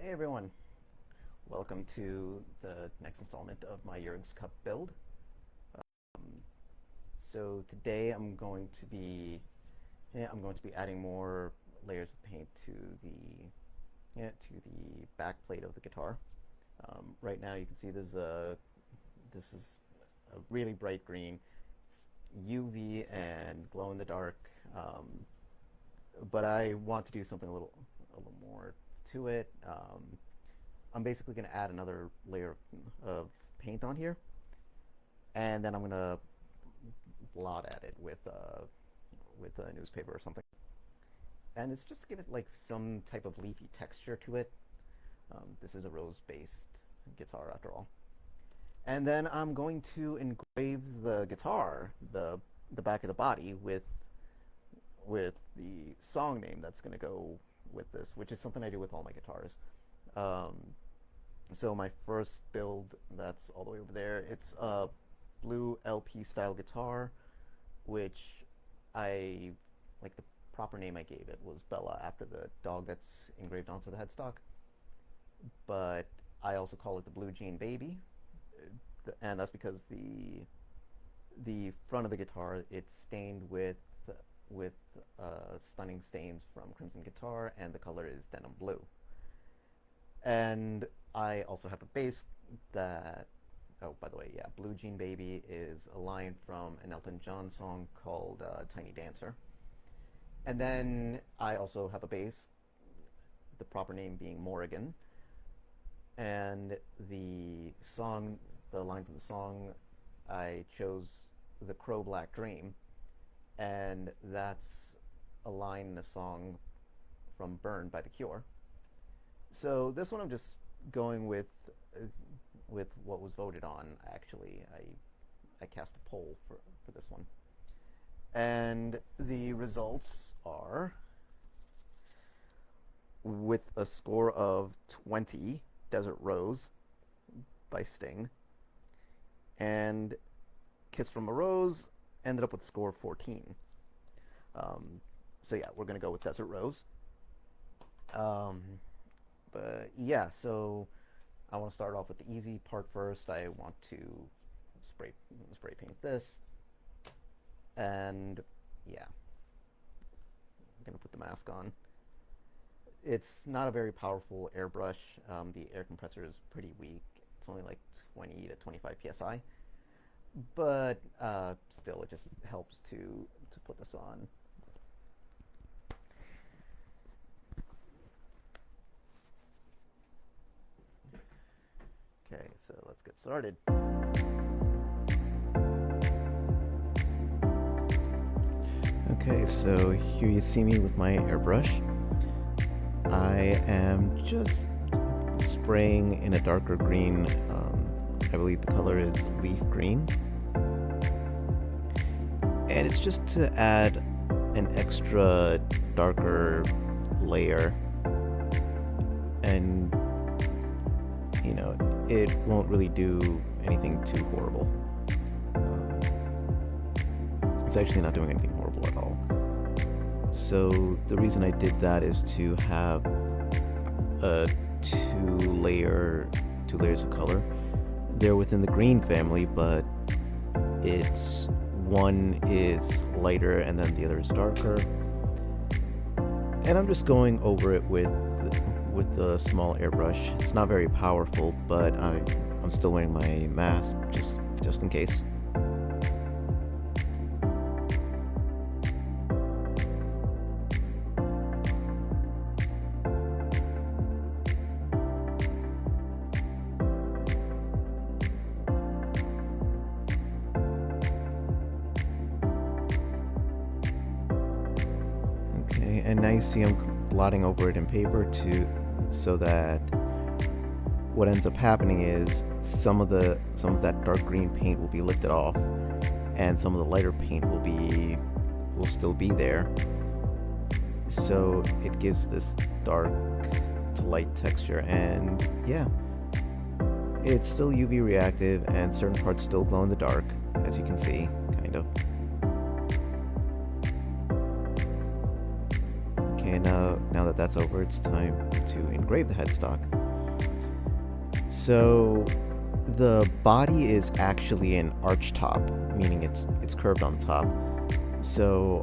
Hey everyone, welcome to the next installment of my Jurg's Cup build. So today I'm going to be adding more layers of paint to the back plate of the guitar. Right now you can see this is a really bright green. It's UV and glow in the dark, but I want to do something a little more to it. I'm basically going to add another layer of paint on here, and then I'm going to blot at it with a newspaper or something. And it's just to give it like some type of leafy texture to it. This is a rose-based guitar after all. And then I'm going to engrave the guitar, the back of the body, with the song name that's going to go with this, which is something I do with all my guitars. So my first build, that's all the way over there, it's a blue LP style guitar, which the proper name I gave it was Bella, after the dog that's engraved onto the headstock. But I also call it the Blue Jean Baby, and that's because the front of the guitar, it's stained with stunning stains from Crimson Guitar, and the color is denim blue. And I also have a bass that, oh, by the way, yeah, Blue Jean Baby is a line from an Elton John song called Tiny Dancer. And then I also have a bass, the proper name being Morrigan. And the line from the song, I chose The Crow Black Dream, and that's a line in the song from Burn by The Cure. So this one I'm just going with what was voted on. Actually, I cast a poll for this one, and the results are, with a score of 20, Desert Rose by Sting, and Kiss from a Rose ended up with a score of 14. So yeah, we're gonna go with Desert Rose. But yeah, so I want to start off with the easy part first. I want to spray paint this, and yeah, I'm gonna put the mask on. It's not a very powerful airbrush. The air compressor is pretty weak. It's only like 20 to 25 psi, but still, it just helps to put this on. Okay, so let's get started. Okay, so here you see me with my airbrush. I am just spraying in a darker green. I believe the color is leaf green. And it's just to add an extra darker layer. And, you know, it won't really do anything too horrible. It's actually not doing anything horrible at all. So the reason I did that is to have two layers of color. They're within the green family, but one is lighter and then the other is darker. And I'm just going over it with the small airbrush. It's not very powerful, but I'm still wearing my mask just in case. Okay, and now you see I'm blotting over it in paper so that what ends up happening is some of that dark green paint will be lifted off, and some of the lighter paint will still be there. So it gives this dark to light texture, and yeah, it's still UV reactive, and certain parts still glow in the dark, as you can see, kind of. Okay, now now that that's over, it's time to engrave the headstock. So the body is actually an arch top, meaning it's curved on the top. So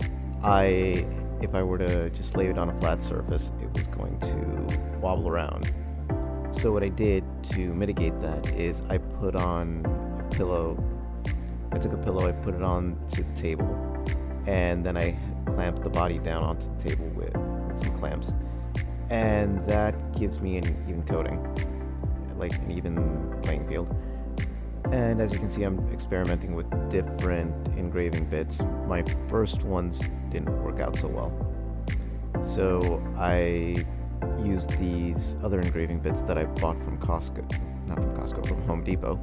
if I were to just lay it on a flat surface, it was going to wobble around. So what I did to mitigate that is I put on a pillow. I took a pillow, I put it onto the table, and then I clamped the body down onto the table with some clamps. And that gives me an even coating, like an even playing field. And as you can see, I'm experimenting with different engraving bits. My first ones didn't work out so well. So I used these other engraving bits that I bought from from Home Depot.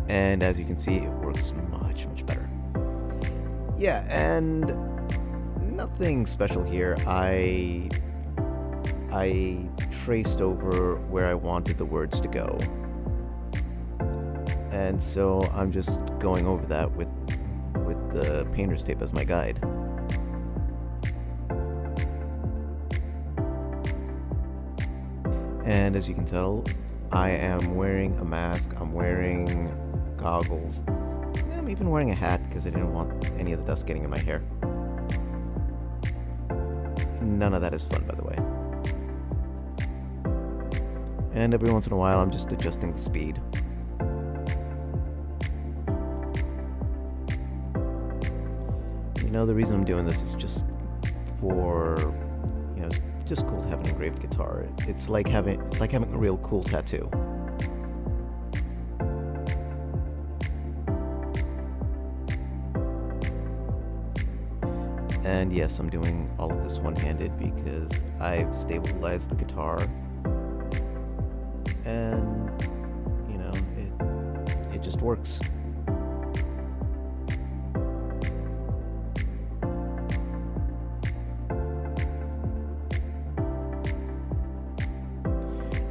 And as you can see, it works much, much better. Yeah, and nothing special here. I traced over where I wanted the words to go. And so I'm just going over that with the painter's tape as my guide. And as you can tell, I am wearing a mask, I'm wearing goggles, I'm even wearing a hat because I didn't want any of the dust getting in my hair. None of that is fun, by the way. And every once in a while, I'm just adjusting the speed. You know, the reason I'm doing this is just for, you know, it's just cool to have an engraved guitar. It's like having a real cool tattoo. And yes, I'm doing all of this one-handed because I've stabilized the guitar, and you know, it just works.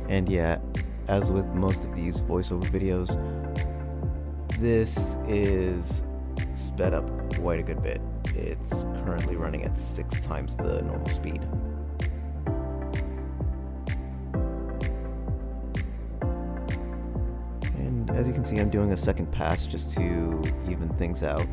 And yeah, as with most of these voiceover videos, this is sped up quite a good bit. It's currently running at 6 times the normal speed. And as you can see, I'm doing a second pass just to even things out.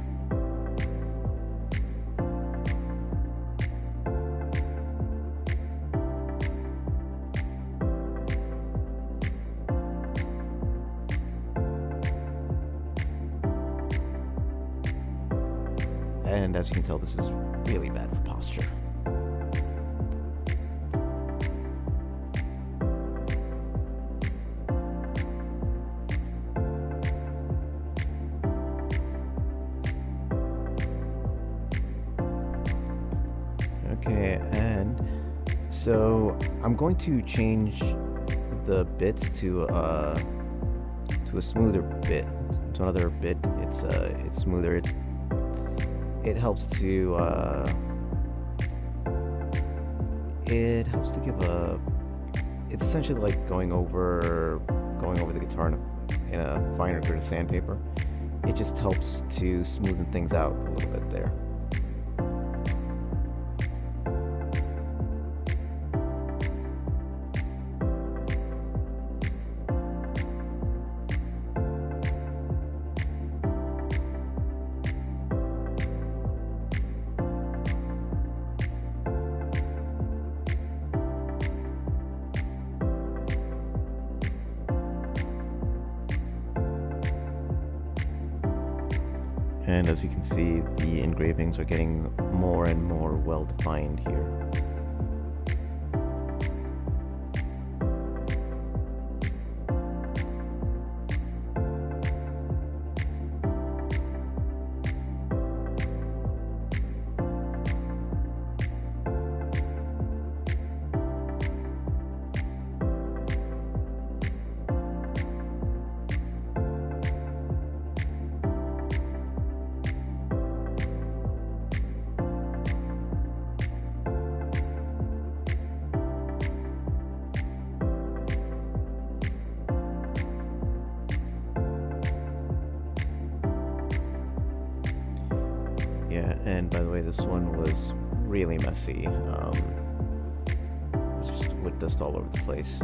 And as you can tell, this is really bad for posture. Okay, and so I'm going to change the bits to a smoother bit, to another bit. It's smoother. It helps to give a. It's essentially like going over the guitar in a finer grit of sandpaper. It just helps to smoothen things out a little bit there. And as you can see, the engravings are getting more and more well defined here. Yeah, and by the way, this one was really messy. There's just wood dust all over the place.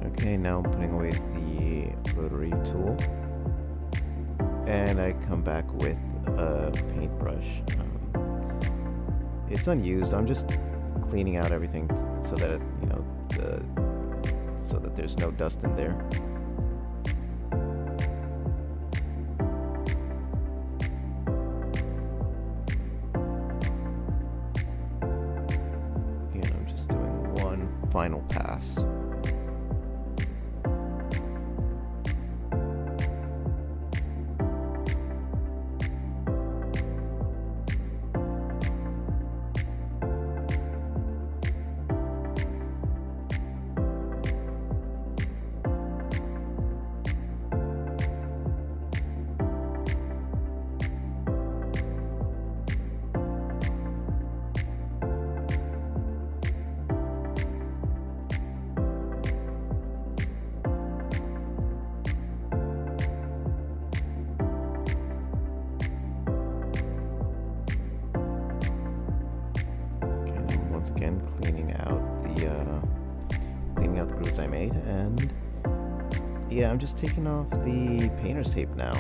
Okay, now I'm putting away the rotary tool, and I come back with a paintbrush. It's unused. I'm just cleaning out everything so that so that there's no dust in there. And I'm just doing one final pass. Again, cleaning out the grooves I made, and yeah, I'm just taking off the painter's tape now.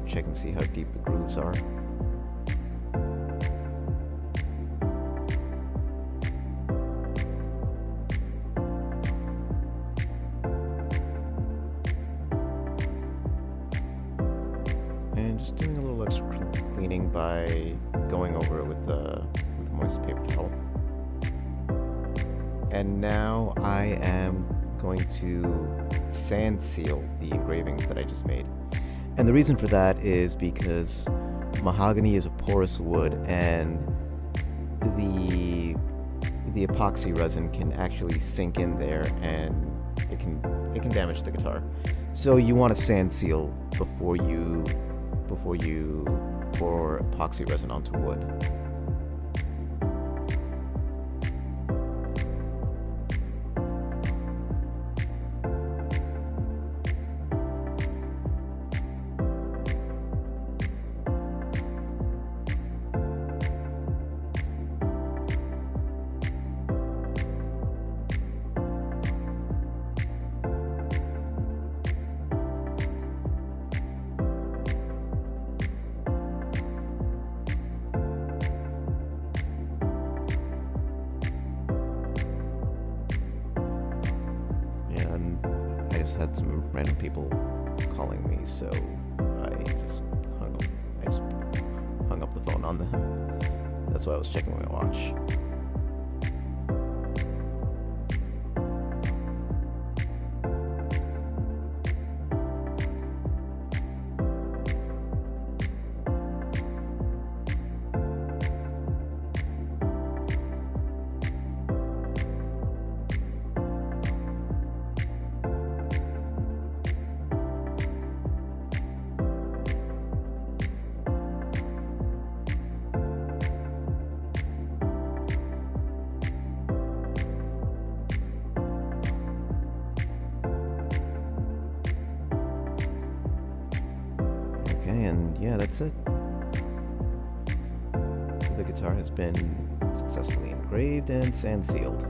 Check and see how deep the grooves are. And just doing a little extra cleaning by going over it with a moist paper towel. And now I am going to sand seal the engravings that I just made. And the reason for that is because mahogany is a porous wood, and the epoxy resin can actually sink in there, and it can damage the guitar. So you want to sand seal before you pour epoxy resin onto wood. Had some random people calling me, so I just hung up the phone on them. That's why I was checking my watch. And yeah, that's it. The guitar has been successfully engraved and sand sealed.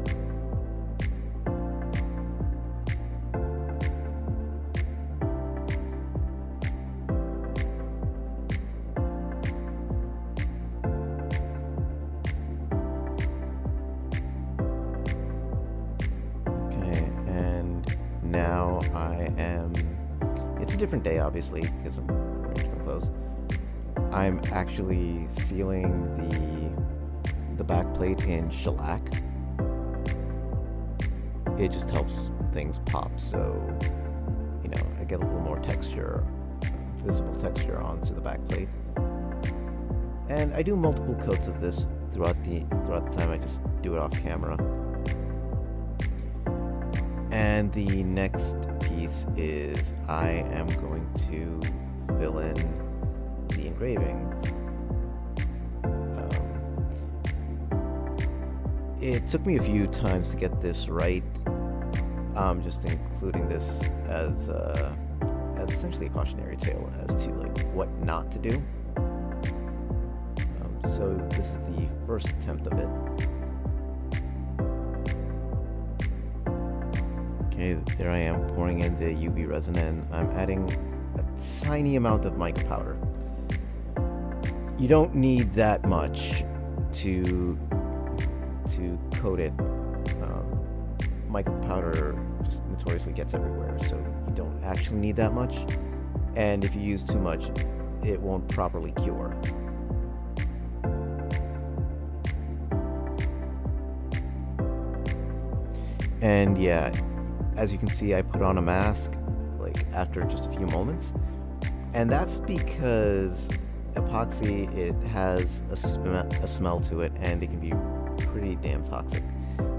Okay, and now it's a different day, obviously, because I'm close. I'm actually sealing the back plate in shellac. It just helps things pop, so I get a little more texture, visible texture onto the back plate. And I do multiple coats of this throughout the time. I just do it off camera. And the next piece is I am going to fill in the engravings. It took me a few times to get this right. Just including this as essentially a cautionary tale as to what not to do. So this is the first attempt of it. Okay, there I am pouring in the UV resin, and I'm adding a tiny amount of mica powder. You don't need that much to coat it. Mica powder just notoriously gets everywhere, so you don't actually need that much. And if you use too much, it won't properly cure. And yeah, as you can see, I put on a mask after just a few moments, and that's because epoxy, it has a smell to it, and it can be pretty damn toxic.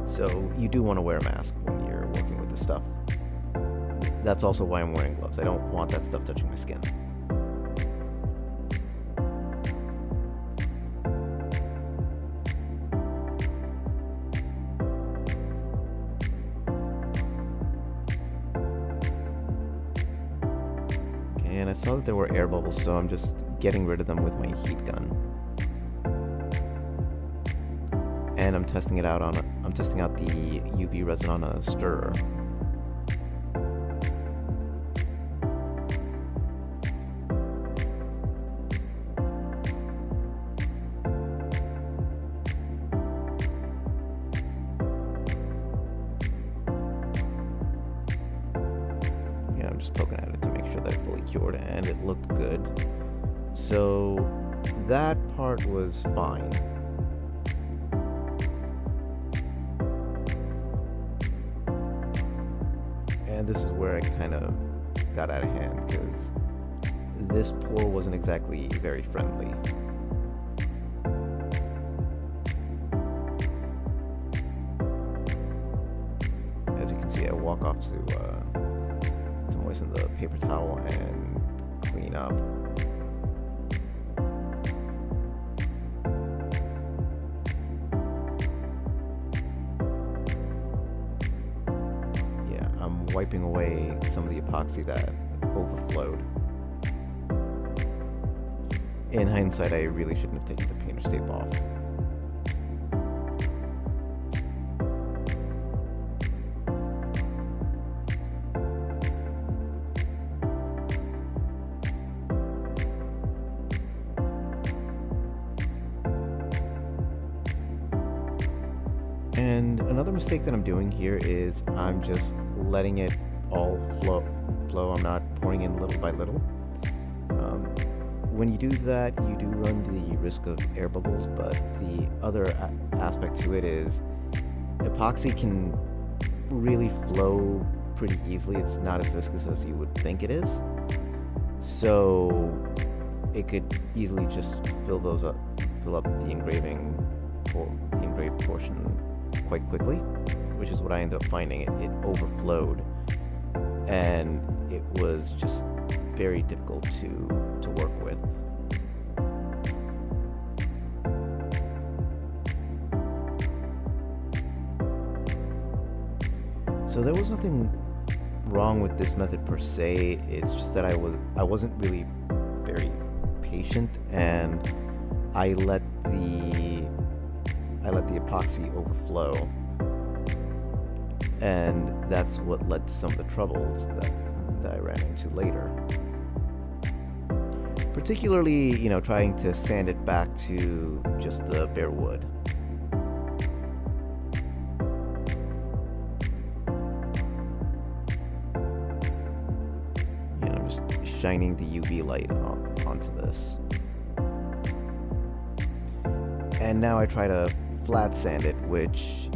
So you do want to wear a mask when you're working with this stuff. That's also why I'm wearing gloves. I don't want that stuff touching my skin. Okay, and I saw that there were air bubbles, so I'm just getting rid of them with my heat gun. And I'm testing out the UV resin on a stirrer. Yeah, I'm just poking at it to make sure that it fully cured, and it looked good. So that part was fine. And this is where I kind of got out of hand, because this pour wasn't exactly very friendly. As you can see, I walk off to moisten the paper towel and clean up. Wiping away some of the epoxy that overflowed. In hindsight, I really shouldn't have taken the painter's tape off. And another mistake that I'm doing here is I'm just letting it all flow. I'm not pouring in little by little. When you do that, you do run the risk of air bubbles, but the other aspect to it is epoxy can really flow pretty easily. It's not as viscous as you would think it is. So it could easily just fill up the engraved portion quite quickly, which is what I ended up finding. It overflowed, and it was just very difficult to work with. So there was nothing wrong with this method per se. It's just that I wasn't really very patient, and I let the epoxy overflow, and that's what led to some of the troubles that I ran into later. Particularly, trying to sand it back to just the bare wood. I'm just shining the UV light onto this. And now I try to flat sand it, which,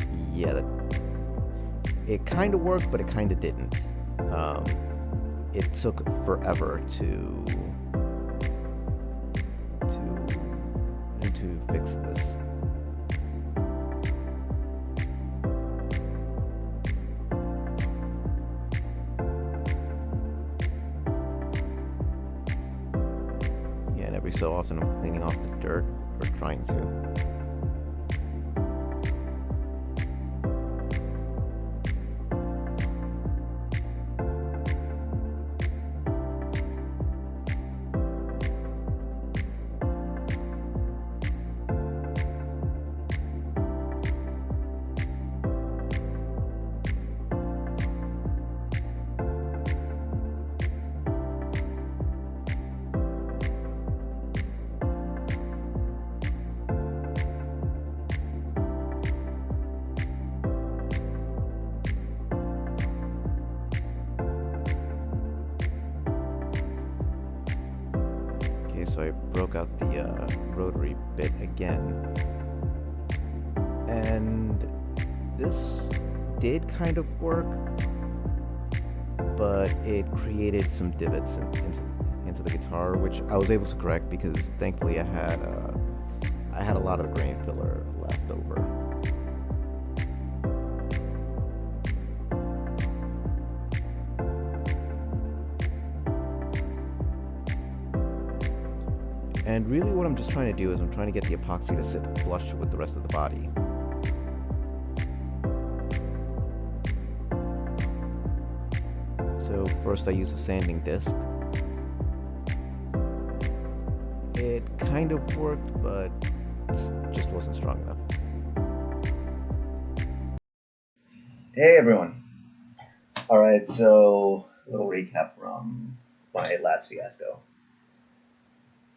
it kind of worked, but it kind of didn't. It took forever to fix this. Yeah, and every so often I'm cleaning off the dirt, or trying to. So I broke out the rotary bit again, and this did kind of work, but it created some divots into the guitar, which I was able to correct because thankfully I had a lot of the grain filler left over. And really what I'm just trying to do is I'm trying to get the epoxy to sit flush with the rest of the body. So first I use a sanding disc. It kind of worked, but it just wasn't strong enough. Hey everyone! Alright, so a little recap from my last fiasco.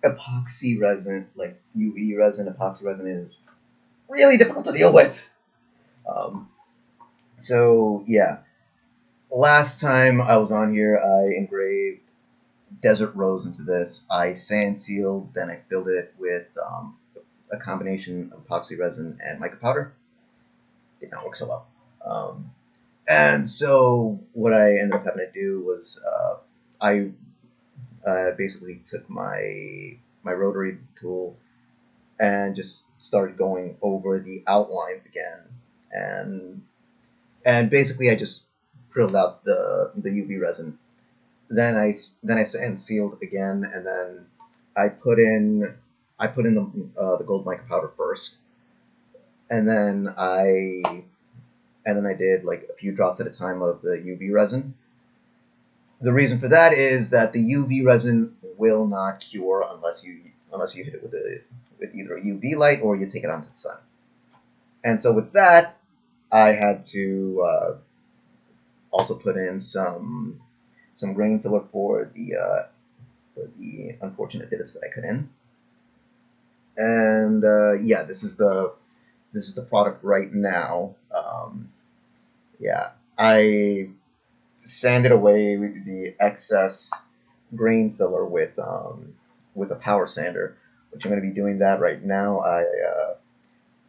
Epoxy resin, like UV resin, epoxy resin is really difficult to deal with. So yeah, last time I was on here, I engraved desert rose into this. I sand sealed, then I filled it with a combination of epoxy resin and mica powder. Did not work so well. And so what I ended up having to do was I basically took my rotary tool and just started going over the outlines again, and basically I just drilled out the UV resin. Then I sand sealed again, and then I put in the gold mica powder first, and then I did like a few drops at a time of the UV resin. The reason for that is that the UV resin will not cure unless you hit it with either a UV light or you take it onto the sun. And so with that, I had to also put in some grain filler for the unfortunate divots that I cut in. And yeah, this is the product right now. Yeah, I sanded away the excess grain filler with a power sander, which I'm going to be doing that right now.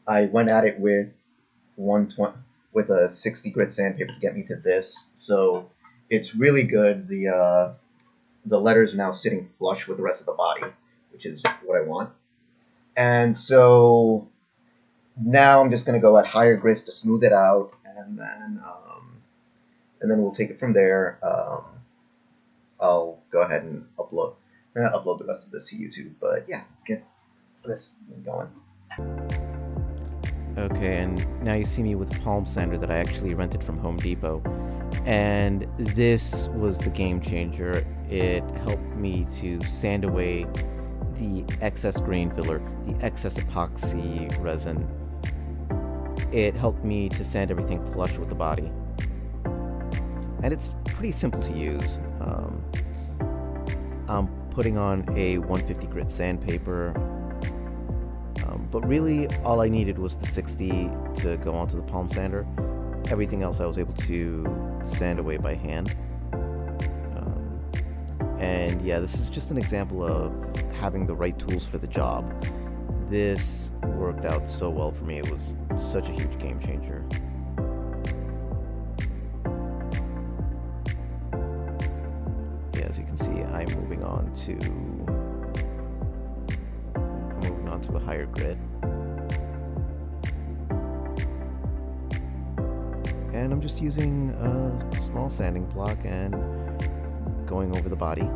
I went at it with 120 with a 60 grit sandpaper to get me to this, so it's really good. The letters are now sitting flush with the rest of the body, which is what I want. And so now I'm just going to go at higher grits to smooth it out, and then we'll take it from there. I'll go ahead and upload the rest of this to YouTube. But yeah, let's get this going. Okay, and now you see me with a palm sander that I actually rented from Home Depot. And this was the game changer. It helped me to sand away the excess grain filler, the excess epoxy resin. It helped me to sand everything flush with the body. And it's pretty simple to use. I'm putting on a 150 grit sandpaper, but really all I needed was the 60 to go onto the palm sander. Everything else I was able to sand away by hand. And yeah, this is just an example of having the right tools for the job. This worked out so well for me. It was such a huge game changer. you can see, I'm moving on to a higher grit. And I'm just using a small sanding block and going over the body.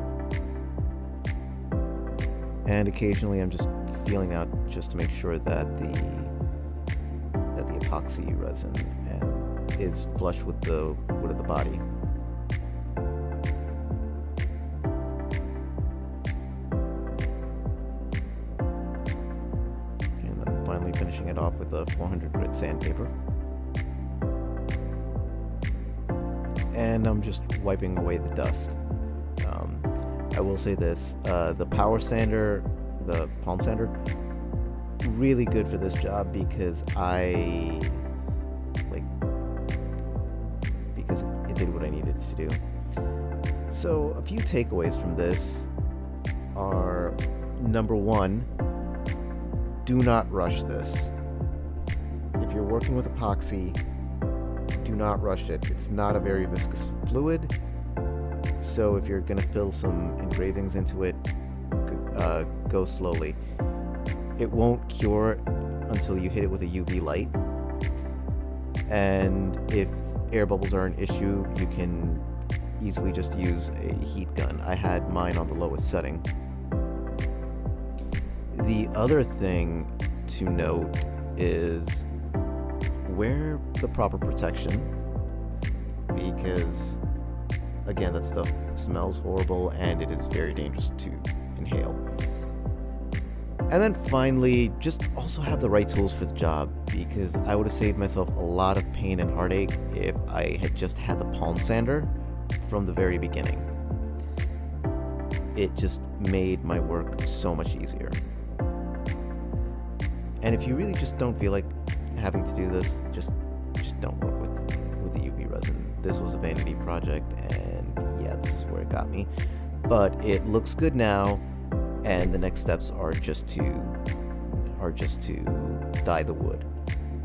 And occasionally I'm just feeling out just to make sure that the epoxy resin is flush with the wood of the body. And then finally finishing it off with a 400 grit sandpaper. And I'm just wiping away the dust. I will say this, the power sander, the palm sander, really good for this job because because it did what I needed to do. So a few takeaways from this are, number one, do not rush this. If you're working with epoxy, do not rush it. It's not a very viscous fluid, so if you're going to fill some engravings into it, go slowly. It won't cure until you hit it with a UV light, and if air bubbles are an issue, you can easily just use a heat gun. I had mine on the lowest setting. The other thing to note is wear the proper protection, because again, that stuff smells horrible and it is very dangerous to inhale. And then finally, just also have the right tools for the job, because I would have saved myself a lot of pain and heartache if I had just had the palm sander from the very beginning. It just made my work so much easier. And if you really just don't feel like having to do this, just don't work with the UV resin. This was a vanity project, and yeah, this is where it got me. But it looks good now, and the next steps are just to dye the wood.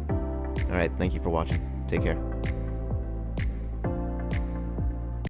All right, thank you for watching. Take care.